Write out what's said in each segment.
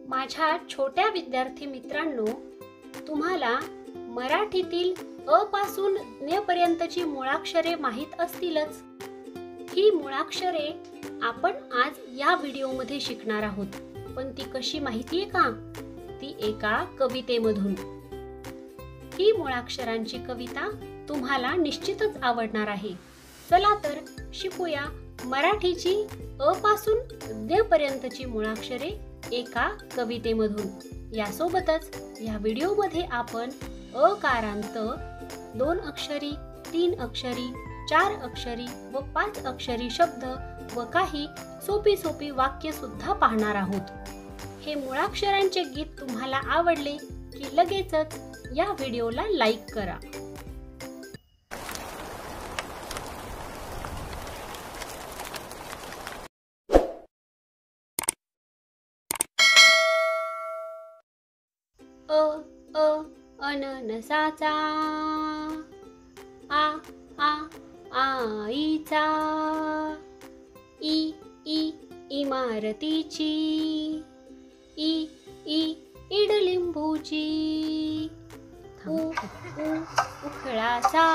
माझ्या छोट्या विद्यार्थी मित्रांनो, तुम्हाला मराठीतील अ पासून ज्ञ पर्यंतची मुळाक्षरे माहीत असतीलच. ही मुळाक्षरे आपण आज या व्हिडिओमध्ये शिकणार आहोत. पण ती कशी माहितीये का? ती एका कवितेमधून. ही मुळाक्षरांची कविता तुम्हाला निश्चितच आवडणार आहे. चला तर शिकूया मराठीची अ पासून ज्ञ पर्यंतची मुळाक्षरे एका कवितेमधून. यासोबतच या व्हिडिओमध्ये आपण अकारांत 2 अक्षरी, 3 अक्षरी, 4 अक्षरी व 5 अक्षरी शब्द व काही सोपी वाक्य सुद्धा पाहणार आहोत. हे मुळाक्षरांचे गीत तुम्हाला आवडले की लगेचच या व्हिडिओला लाईक करा. अननसाचा, आईचा, इमारतीची, इडलिंबूची, उखळाचा,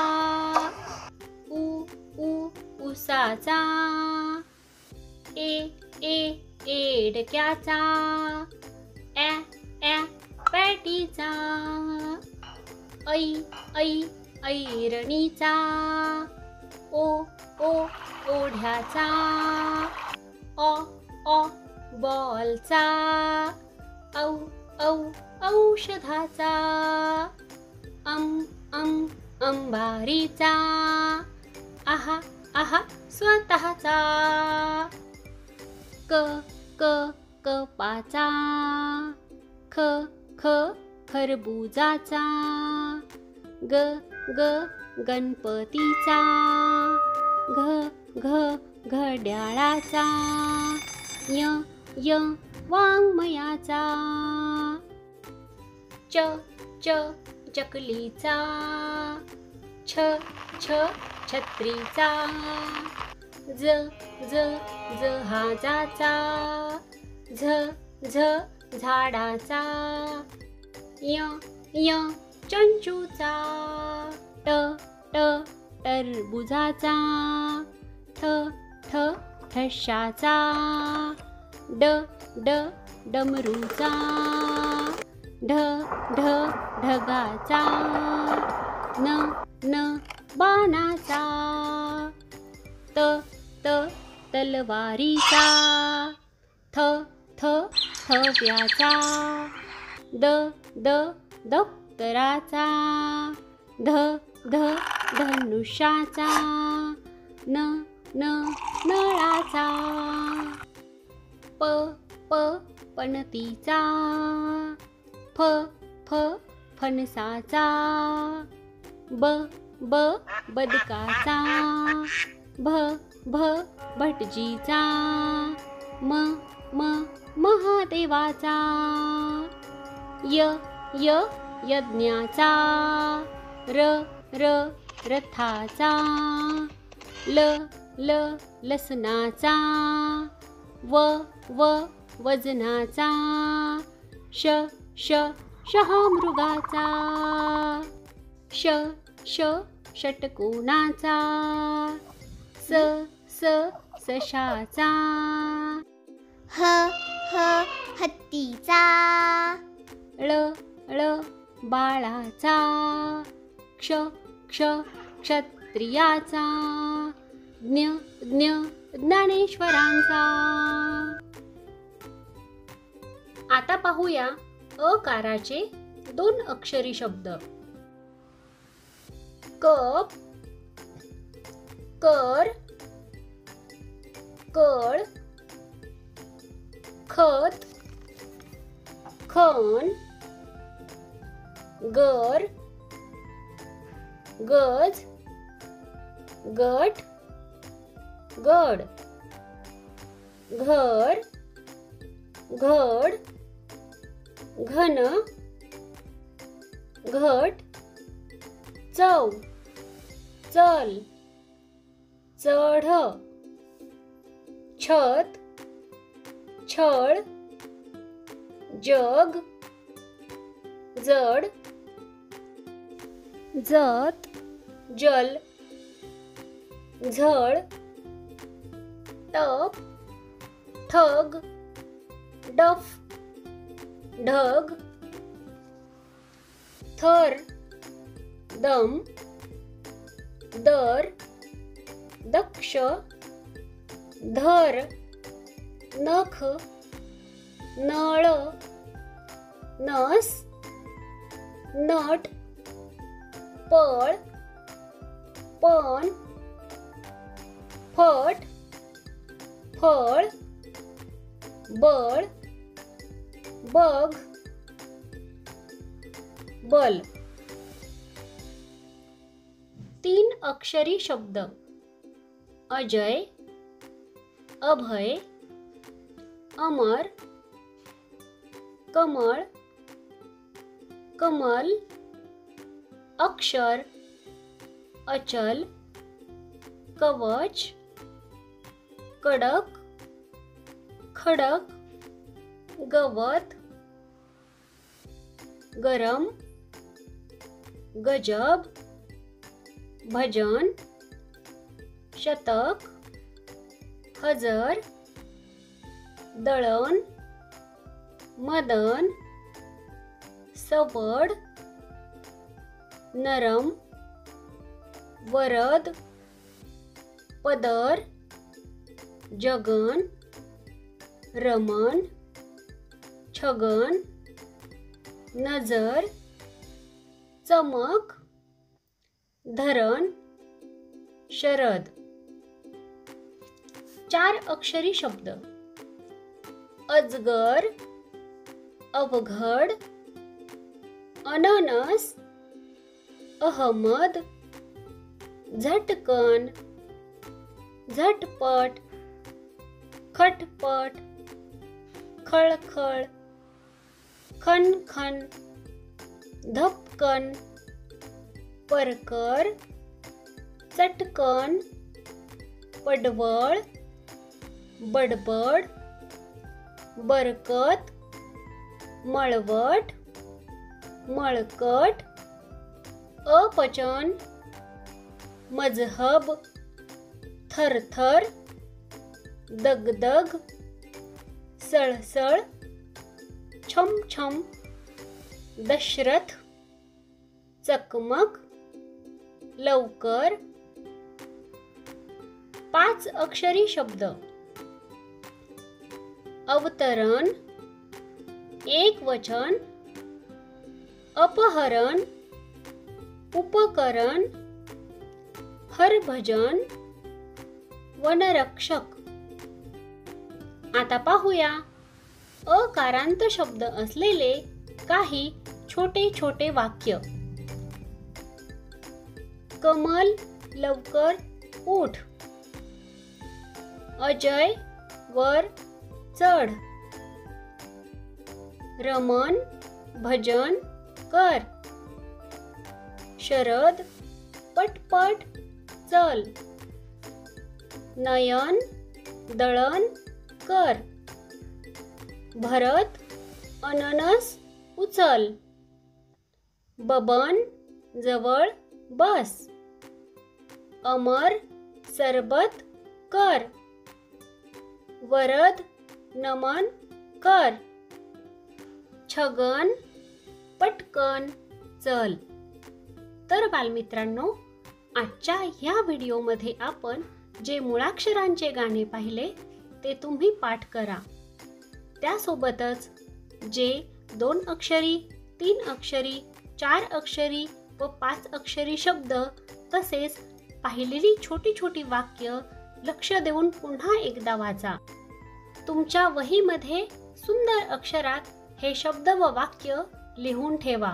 उसाचा, एडक्याचा, पॅटीचा, ऐरणीचा, ओढ्याचा, बॉलचा, औषधाचा, अंबारीचा, आहा स्वतःचा, कपाचा, खरबुजाचा, गणपतीचा, घड्याळाचा, वाङ्मयाचा, चकलीचा, छत्रीचा, जहाजाचा, झाडाचा, चंचूचा, टरबुजाचा, ठशाचा, डमरूचा, ढगाचा, बाणाचा, तलवारीचा, थव्याचा, दप्तराचा, धनुष्याचा, नळाचा, पणतीचा, फणसाचा, बदकाचा, भटजीचा, महादेवाचा, यज्ञाचा, रथाचा, लसणाचा, वजनाचा, शहामृगाचा, षटकोनाचा, सशाचा, हत्तीचा, बाळाचा, क्षत्रियाचा, ज्ञानेश्वरांचा. आता पाहूया अकाराचे 2 अक्षरी शब्द. कप, कर, कळ, खत, खण, गर, गज, गट, गड, घर, घड, घन, घट, चव, चल, चढ, छत, छळ, जग, जड, जत, जल, झळ, टप, ठग, डफ, ढग, थर, दम, दर, दक्ष, धर, नख, नळ, नस, नट, पळ, पण, फट, फळ, बळ, बघ, बल. 3 अक्षरी शब्द अजय, अभय, अमर, कमळ, कमल, अक्षर, अचल, कवच, कडक, खडक, गवत, गरम, गजब, भजन, शतक, हजर, दळण, मदन, सवड, नरम, वरद, पदर, जगन, रमन, छगन, नजर, चमक, धरण, शरद. 4 अक्षरी शब्द अजगर, अवघड, अननस, अहमद, झटकन, झटपट, खटपट, खळखळ, खनखन, धपकन, परकर, चटकन, पडवळ, बडबड, बरकत, मळवट, मळकट, अपचन, मजहब, थरथर, दगदग, सळसळ, छमछम, दशरथ, चकमक, लवकर. 5 अक्षरी शब्द अवतरण, एकवचन, अपहरण, उपकरण, हरभजन, वनरक्षक. आता पाहूया अकारांत शब्द असलेले काही छोटे छोटे वाक्य. कमल, लवकर उठ. अजय, वर चढ. रमन, भजन कर. शरद, पटपट चल. नयन, दळण कर. भरत, अननस उचल. बबन, जवळ बस. अमर, सरबत कर. वरद, नमन कर. छगन, पटकन चल. तर बालमित्रांनो, आजच्या ह्या व्हिडिओमध्ये आपण जे मुळाक्षरांचे गाणे पाहिले ते तुम्ही पाठ करा. त्यासोबतच जे 2 अक्षरी, 3 अक्षरी, 4 अक्षरी व 5 अक्षरी शब्द तसेच पाहिलेली छोटी छोटी वाक्य लक्ष देऊन पुन्हा एकदा वाचा. तुमच्या वहीमध्ये सुंदर अक्षरात हे शब्द व वाक्य लिहून ठेवा.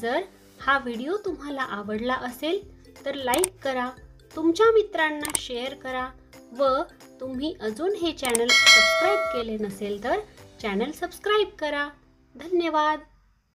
जर हा व्हिडिओ तुम्हाला आवडला असेल तर लाईक करा, तुमच्या मित्रांना शेअर करा व तुम्ही अजून हे चॅनल सबस्क्राईब केले नसेल तर चॅनल सबस्क्राईब करा. धन्यवाद.